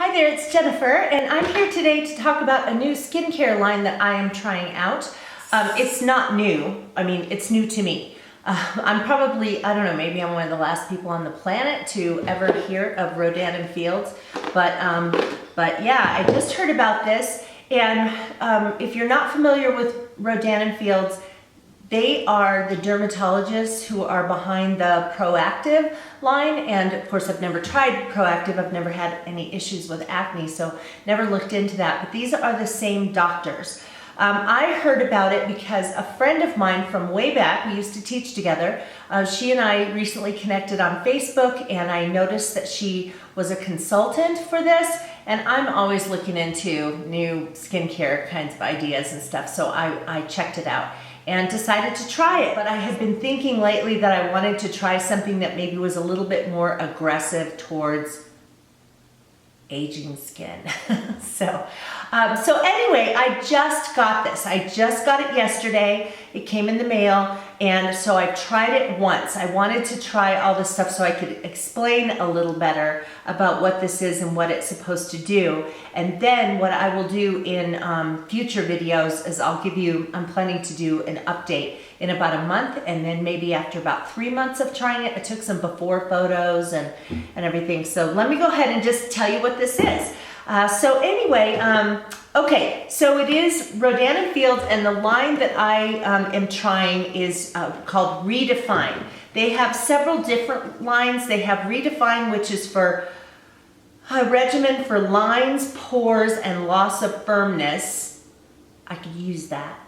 Hi there, it's Jennifer, and I'm here today to talk about a new skincare line that I am trying out. It's not new. I mean, it's new to me. I'm probably, I don't know, maybe I'm one of the last people on the planet to ever hear of Rodan+Fields, but yeah, I just heard about this, and if you're not familiar with Rodan+Fields, they are the dermatologists who are behind the Proactive line, and of course I've never tried Proactive. I've never had any issues with acne, so never looked into that, but these are the same doctors. I heard about it because a friend of mine from way back, we used to teach together, she and I recently connected on Facebook, and I noticed that she was a consultant for this, and I'm always looking into new skincare kinds of ideas and stuff, so I checked it out and decided to try it. But I had been thinking lately that I wanted to try something that maybe was a little bit more aggressive towards aging skin. So anyway, I just got this. I just got it yesterday. It came in the mail, and so I've tried it once. I wanted to try all this stuff so I could explain a little better about what this is and what it's supposed to do. And then what I will do in future videos is I'm planning to do an update in about a month, and then maybe after about 3 months of trying it, I took some before photos and everything. So let me go ahead and just tell you what this is. So anyway, okay, so it is Rodan+Fields, and the line that I am trying is called Redefine. They have several different lines. They have Redefine, which is for a regimen for lines, pores, and loss of firmness. I could use that.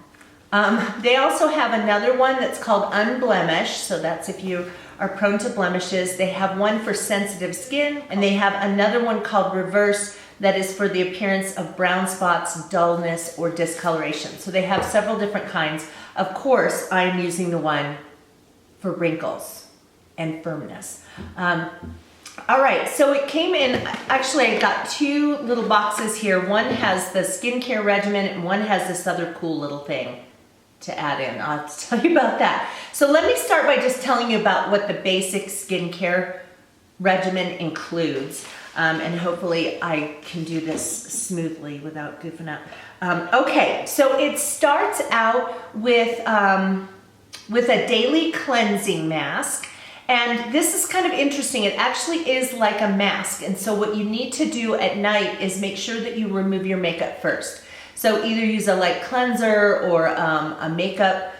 They also have another one that's called Unblemished, so that's if you are prone to blemishes. They have one for sensitive skin, and they have another one called Reverse that is for the appearance of brown spots, dullness, or discoloration. So they have several different kinds. Of course, I'm using the one for wrinkles and firmness. All right, so it came in, actually I got two little boxes here. One has the skincare regimen, and one has this other cool little thing to add in. I'll have to tell you about that. So let me start by just telling you about what the basic skincare regimen includes. And hopefully I can do this smoothly without goofing up. Okay, so it starts out with a daily cleansing mask. And this is kind of interesting. It actually is like a mask. And so what you need to do at night is make sure that you remove your makeup first. So either use a light cleanser or a makeup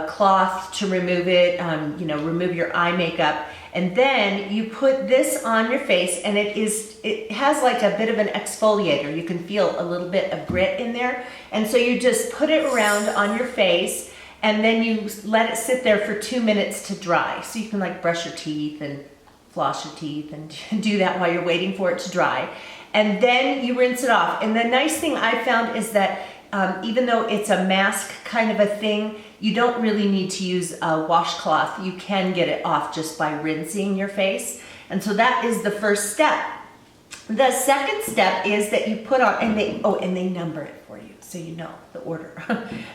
cloth to remove it, remove your eye makeup. And then you put this on your face, and it has like a bit of an exfoliator. You can feel a little bit of grit in there. And so you just put it around on your face, and then you let it sit there for 2 minutes to dry. So you can like brush your teeth and floss your teeth and do that while you're waiting for it to dry. And then you rinse it off. And the nice thing I found is that even though it's a mask kind of a thing, you don't really need to use a washcloth. You can get it off just by rinsing your face. And so that is the first step. The second step is that you put on, and they number it for you so you know the order.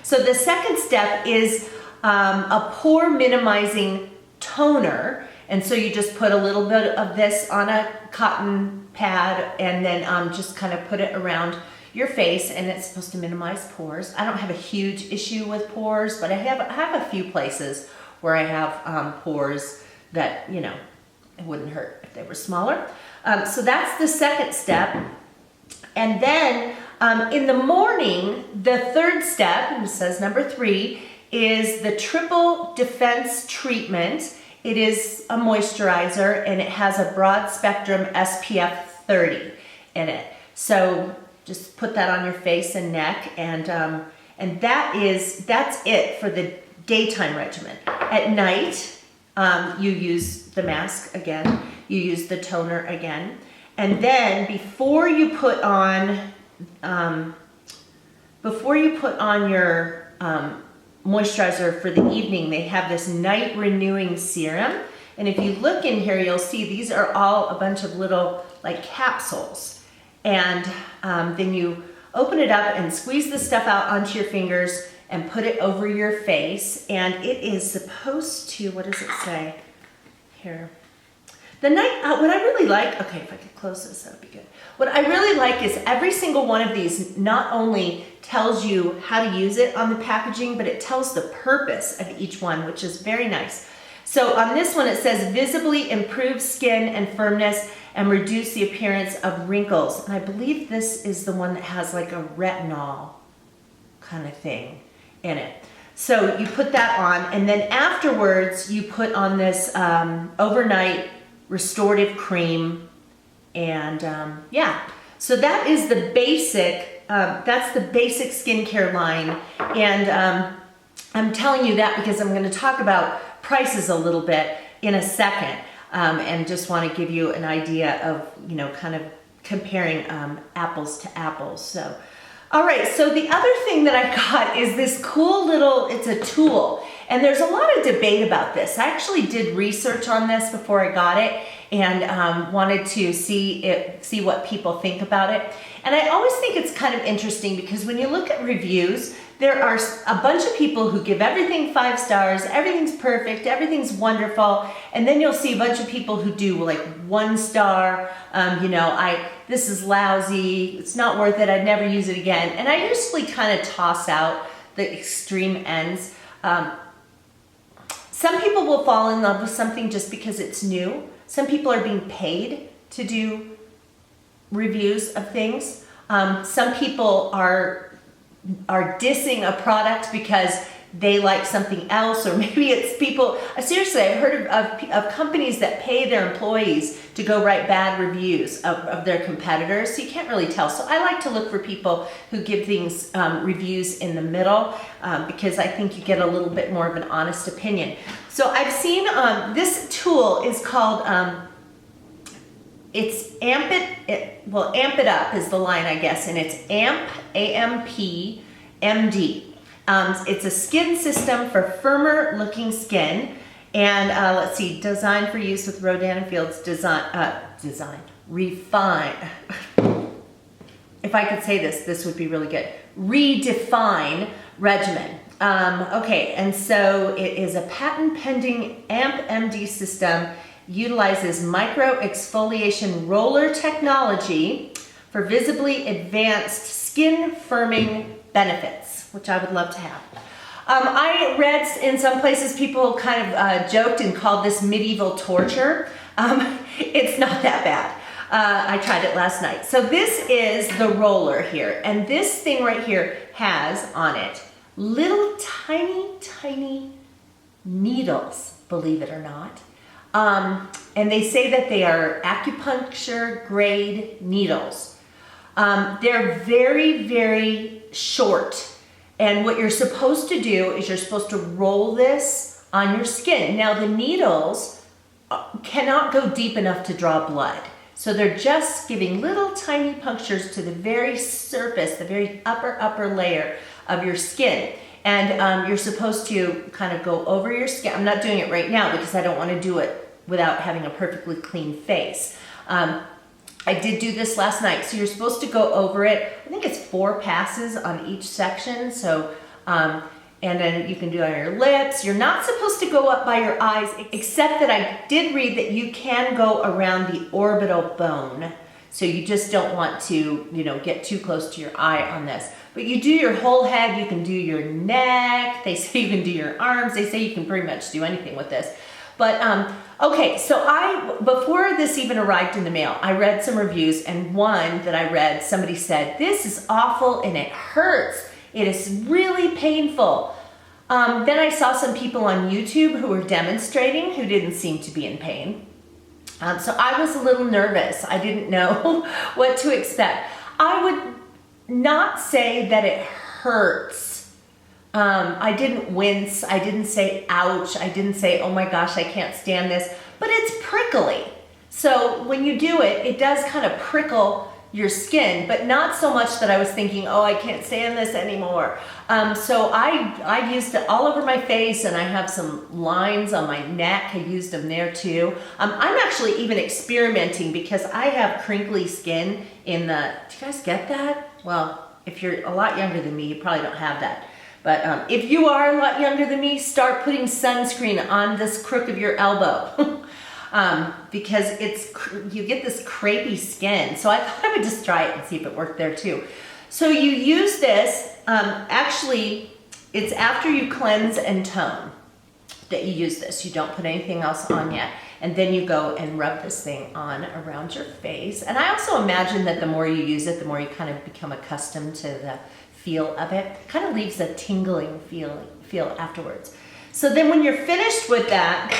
So the second step is a pore minimizing toner. And so you just put a little bit of this on a cotton pad, and then just kind of put it around your face, and it's supposed to minimize pores. I don't have a huge issue with pores, but I have a few places where I have pores that, it wouldn't hurt if they were smaller. So that's the second step. And then in the morning, the third step, and it says number 3, is the Triple Defense Treatment. It is a moisturizer, and it has a broad spectrum SPF 30 in it. So just put that on your face and neck, and that's it for the daytime regimen. At night, you your mask again, you use the toner again, and then before you put on your moisturizer for the evening, they have this night renewing serum. And if you look in here, you'll see these are all a bunch of little like capsules. And then you open it up and squeeze the stuff out onto your fingers and put it over your face. And it is supposed to, what does it say here? What I really like, okay, if I could close this, that would be good. What I really like is every single one of these not only tells you how to use it on the packaging, but it tells the purpose of each one, which is very nice. So on this one, it says visibly improve skin and firmness and reduce the appearance of wrinkles. And I believe this is the one that has like a retinol kind of thing in it. So you put that on, and then afterwards you put on this overnight restorative cream, and yeah. So that is the basic, that's the basic skincare line, and I'm telling you that because I'm going to talk about prices a little bit in a second, and just want to give you an idea of, you know, kind of comparing apples to apples. So. All right, so the other thing that I got is this cool little, it's a tool, and there's a lot of debate about this. I actually did research on this before I got it, and wanted to see what people think about it. And I always think it's kind of interesting because when you look at reviews, there are a bunch of people who give everything 5 stars, everything's perfect, everything's wonderful, and then you'll see a bunch of people who do like 1 star, you know, this is lousy, it's not worth it, I'd never use it again. And I usually kind of toss out the extreme ends. Some people will fall in love with something just because it's new. Some people are being paid to do reviews of things. Some people are dissing a product because they like something else, or maybe it's people, seriously, I've heard of companies that pay their employees to go write bad reviews of their competitors, so you can't really tell. So I like to look for people who give things reviews in the middle, because I think you get a little bit more of an honest opinion. So I've seen, this tool is called, it's Amp It Up is the line, I guess, and it's AMP, A-M-P, M-D. It's a skin system for firmer looking skin, and let's see, designed for use with Rodan+Fields Refine. If I could say this would be really good. Redefine Regimen. Okay, and so it is a patent pending AMP MD system, utilizes micro exfoliation roller technology for visibly advanced skin firming benefits, which I would love to have. I read in some places people kind of joked and called this medieval torture. It's not that bad. I tried it last night. So this is the roller here, and this thing right here has on it little tiny needles, believe it or not. And they say that they are acupuncture grade needles. They're very short. And what you're supposed to do is you're supposed to roll this on your skin. Now the needles cannot go deep enough to draw blood. So they're just giving little tiny punctures to the very surface, the very upper layer of your skin. And you're supposed to kind of go over your skin. I'm not doing it right now because I don't want to do it without having a perfectly clean face. I did do this last night. So you're supposed to go over it. I think it's 4 passes on each section. So, and then you can do it on your lips. You're not supposed to go up by your eyes, except that I did read that you can go around the orbital bone. So you just don't want to, you know, get too close to your eye on this. But you do your whole head. You can do your neck. They say you can do your arms. They say you can pretty much do anything with this. But, okay, so before this even arrived in the mail, I read some reviews, and one that I read, somebody said, this is awful and it hurts. It is really painful. Then I saw some people on YouTube who were demonstrating who didn't seem to be in pain. So I was a little nervous. I didn't know what to expect. I would not say that it hurts. I didn't wince, I didn't say ouch, I didn't say oh my gosh I can't stand this, but it's prickly. So when you do it, it does kind of prickle your skin, but not so much that I was thinking, oh I can't stand this anymore. So I used it all over my face, and I have some lines on my neck, I used them there too. I'm actually even experimenting because I have crinkly skin in the, do you guys get that? Well, if you're a lot younger than me, you probably don't have that. But if you are a lot younger than me, start putting sunscreen on this crook of your elbow. because you get this crepey skin. So I thought I would just try it and see if it worked there too. So you use this, actually it's after you cleanse and tone that you use this. You don't put anything else on yet. And then you go and rub this thing on around your face. And I also imagine that the more you use it, the more you kind of become accustomed to the feel of it. It kind of leaves a tingling feel afterwards. So then when you're finished with that,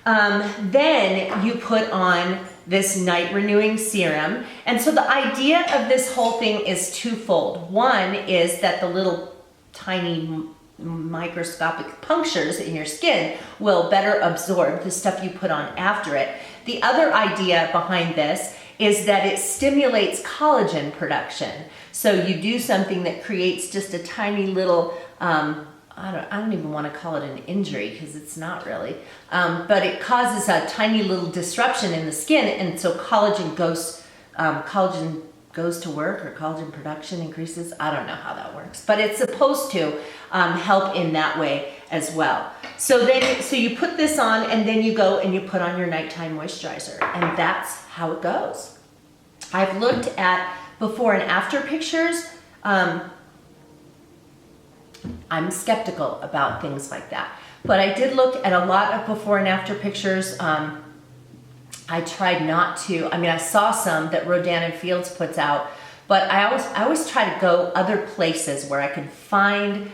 then you put on this night renewing serum. And so the idea of this whole thing is twofold. One is that the little tiny microscopic punctures in your skin will better absorb the stuff you put on after it. The other idea behind this is that it stimulates collagen production. So you do something that creates just a tiny little, I don't even want to call it an injury because it's not really, but it causes a tiny little disruption in the skin, and so collagen goes to work, or collagen production increases. I don't know how that works, but it's supposed to help in that way as well. So you put this on, and then you go and you put on your nighttime moisturizer, and that's how it goes. I've looked at before and after pictures. I'm skeptical about things like that, but I did look at a lot of before and after pictures. I tried not to. I mean, I saw some that Rodan+Fields puts out, but I always try to go other places where I can find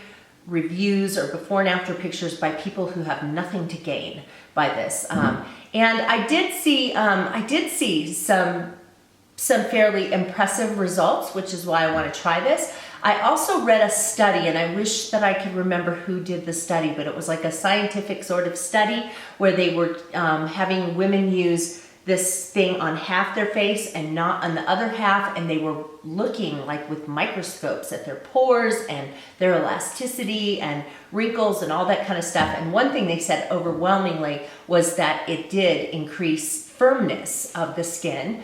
reviews or before and after pictures by people who have nothing to gain by this. And I did see some fairly impressive results, which is why I want to try this. I also read a study, and I wish that I could remember who did the study, but it was like a scientific sort of study where they were having women use this thing on half their face and not on the other half, and they were looking like with microscopes at their pores and their elasticity and wrinkles and all that kind of stuff. And one thing they said overwhelmingly was that it did increase firmness of the skin.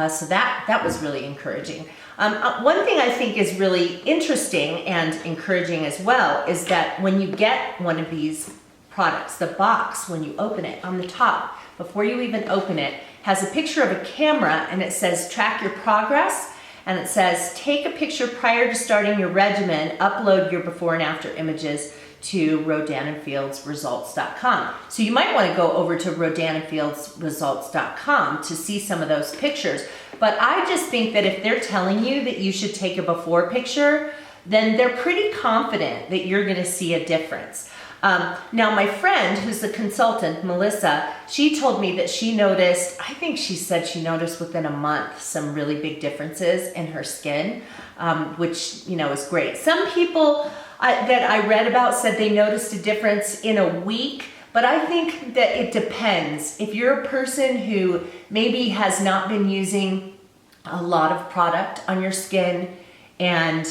So that was really encouraging. One thing I think is really interesting and encouraging as well is that when you get one of these products, the box, when you open it, on the top, before you even open it, has a picture of a camera, and it says track your progress, and it says take a picture prior to starting your regimen, upload your before and after images to Rodan+Fields results.com. So you might want to go over to Rodan+Fields results.com to see some of those pictures. But I just think that if they're telling you that you should take a before picture, then they're pretty confident that you're going to see a difference. Now my friend, who's the consultant, Melissa, she told me that she noticed, I think she said she noticed within a month some really big differences in her skin, which, you know, is great. Some people that I read about said they noticed a difference in a week, but I think that it depends. If you're a person who maybe has not been using a lot of product on your skin and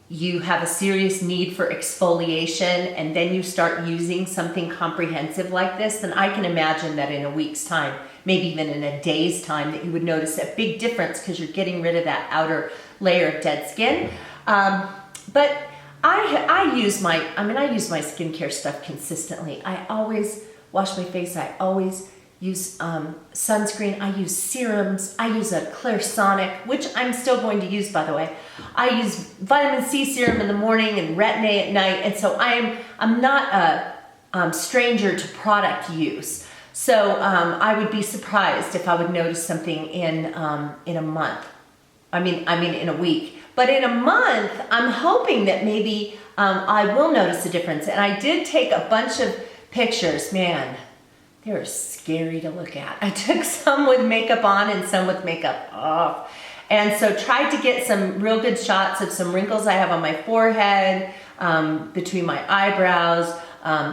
you have a serious need for exfoliation, and then you start using something comprehensive like this, then I can imagine that in a week's time, maybe even in a day's time, that you would notice a big difference because you're getting rid of that outer layer of dead skin. But I use my skincare stuff consistently. I always wash my face. I always use sunscreen. I use serums. I use a Clairsonic, which I'm still going to use, by the way. I use vitamin C serum in the morning and Retin-A at night, and so I'm not a stranger to product use. So I would be surprised if I would notice something in a month. I mean in a week. But in a month, I'm hoping that maybe I will notice a difference. And I did take a bunch of pictures. Man, they were scary to look at. I took some with makeup on and some with makeup off. And so tried to get some real good shots of some wrinkles I have on my forehead, between my eyebrows,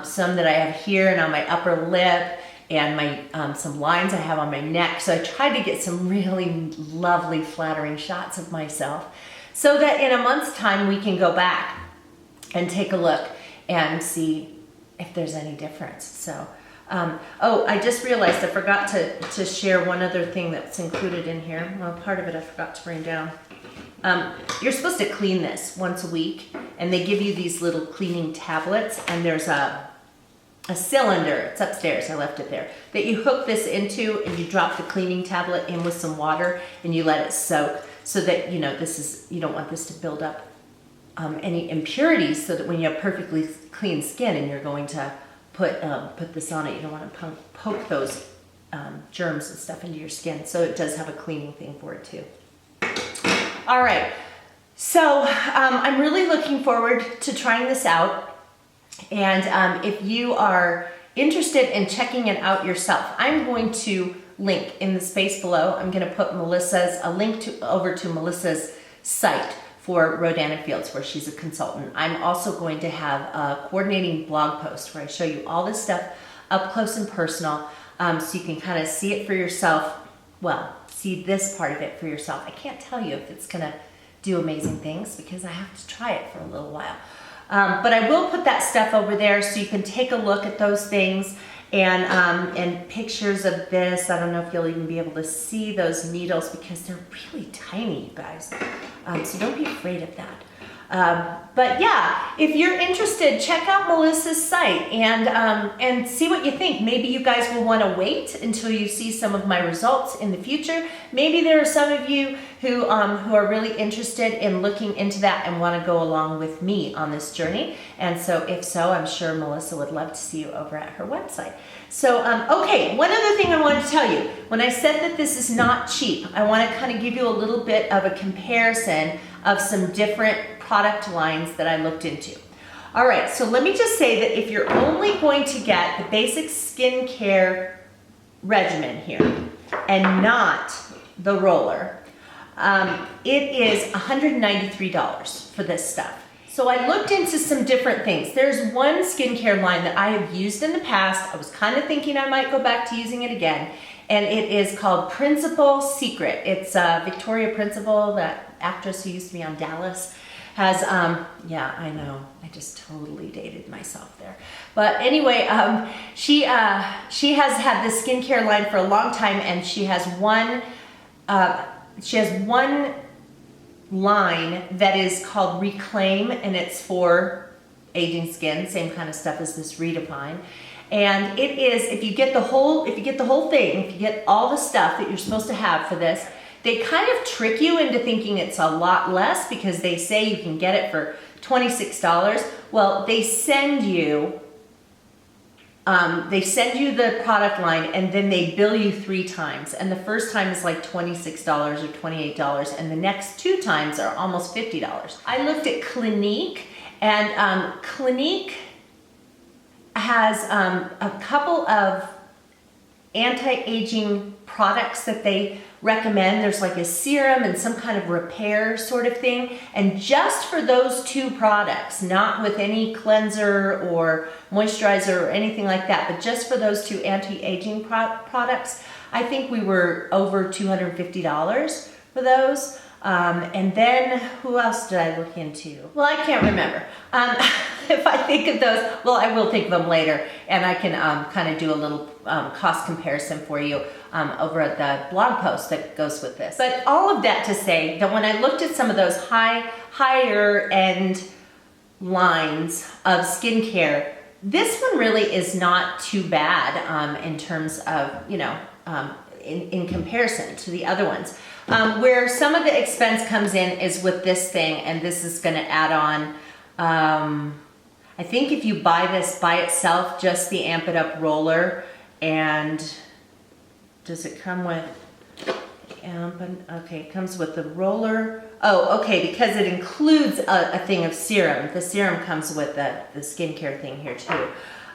some that I have here and on my upper lip, and my some lines I have on my neck. So I tried to get some really lovely, flattering shots of myself so that in a month's time we can go back and take a look and see if there's any difference. So, oh, I just realized I forgot to share one other thing that's included in here. Well, part of it I forgot to bring down. You're supposed to clean this once a week, and they give you these little cleaning tablets, and there's a a cylinder, it's upstairs, I left it there, that you hook this into, and you drop the cleaning tablet in with some water and you let it soak, so that, you know, you don't want this to build up any impurities, so that when you have perfectly clean skin and you're going to put this on it, you don't want to poke those germs and stuff into your skin. So it does have a cleaning thing for it too. All right, so I'm really looking forward to trying this out. And if you are interested in checking it out yourself, I'm going to link in the space below. I'm going to put a link over to Melissa's site for Rodan+Fields, where she's a consultant. I'm also going to have a coordinating blog post where I show you all this stuff up close and personal, so you can kind of see it for yourself. Well, see this part of it for yourself. I can't tell you if it's going to do amazing things because I have to try it for a little while. But I will put that stuff over there so you can take a look at those things, and pictures of this. I don't know if you'll even be able to see those needles because they're really tiny, you guys. So don't be afraid of that. But yeah, if you're interested, check out Melissa's site and see what you think. Maybe you guys will want to wait until you see some of my results in the future. Maybe there are some of you who are really interested in looking into that and want to go along with me on this journey. And so if so, I'm sure Melissa would love to see you over at her website. So, okay, one other thing I wanted to tell you. When I said that this is not cheap, I want to kind of give you a little bit of a comparison of some different product lines that I looked into. All right, so let me just say that if you're only going to get the basic skincare regimen here and not the roller, it is $193 for this stuff. So I looked into some different things. There's one skincare line that I have used in the past. I was kind of thinking I might go back to using it again, and it is called Principal Secret. It's Victoria Principal, that actress who used to be on Dallas, has, yeah, I know, I just totally dated myself there. But anyway, she has had this skincare line for a long time, and she has one line that is called Reclaim, and it's for aging skin, same kind of stuff as this Redefine. And it is, if you get the whole thing, if you get all the stuff that you're supposed to have for this, they kind of trick you into thinking it's a lot less because they say you can get it for $26. Well, they send you the product line, and then they bill you 3 times. And the first time is like $26 or $28, and the next 2 times are almost $50. I looked at Clinique, and Clinique has a couple of anti-aging products that they recommend. There's like a serum and some kind of repair sort of thing. And just for those 2 products, not with any cleanser or moisturizer or anything like that, but just for those 2 anti-aging products, I think we were over $250 for those. And then who else did I look into? Well, I can't remember. If I think of those, well, I will think of them later, and I can kind of do a little cost comparison for you over at the blog post that goes with this. But all of that to say that when I looked at some of those higher end lines of skincare, this one really is not too bad in terms of, you know, in comparison to the other ones. Where some of the expense comes in is with this thing, and this is going to add on, I think if you buy this by itself, just the Amp It Up roller, and does it come with, okay, it comes with the roller. Oh, okay, because it includes a thing of serum. The serum comes with the skincare thing here too.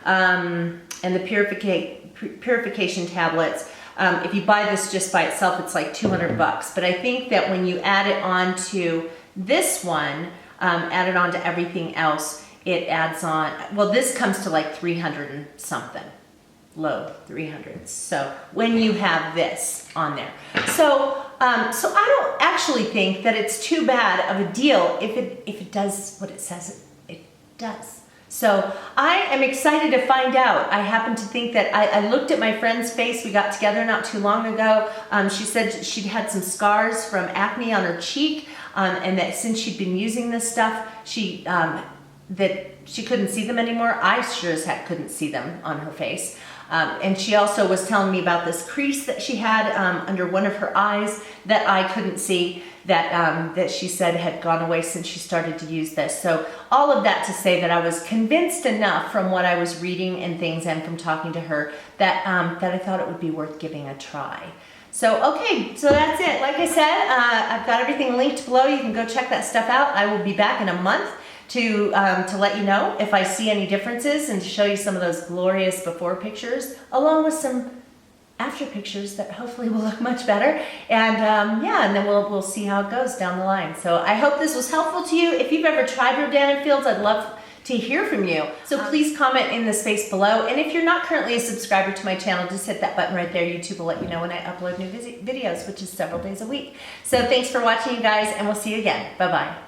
And the purification tablets. If you buy this just by itself, it's like $200. But I think that when you add it on to this one, add it on to everything else, it adds on, well, this comes to like 300 and something, low 300s. So when you have this on there. So I don't actually think that it's too bad of a deal if it does what it says it does. So I am excited to find out. I happen to think that I looked at my friend's face. We got together not too long ago. She said she'd had some scars from acne on her cheek, and that since she'd been using this stuff, she that she couldn't see them anymore. I sure as heck couldn't see them on her face. And she also was telling me about this crease that she had under one of her eyes that I couldn't see, that she said had gone away since she started to use this. So all of that to say that I was convinced enough from what I was reading and things and from talking to her that, that I thought it would be worth giving a try. So, okay, so that's it. Like I said, I've got everything linked below. You can go check that stuff out. I will be back in a month to let you know if I see any differences and to show you some of those glorious before pictures, along with some after pictures that hopefully will look much better. And yeah, and then we'll see how it goes down the line. So I hope this was helpful to you. If you've ever tried Rodan+Fields, I'd love to hear from you. So please comment in the space below. And if you're not currently a subscriber to my channel, just hit that button right there. YouTube will let you know when I upload new videos, which is several days a week. So thanks for watching, you guys, and we'll see you again. Bye-bye.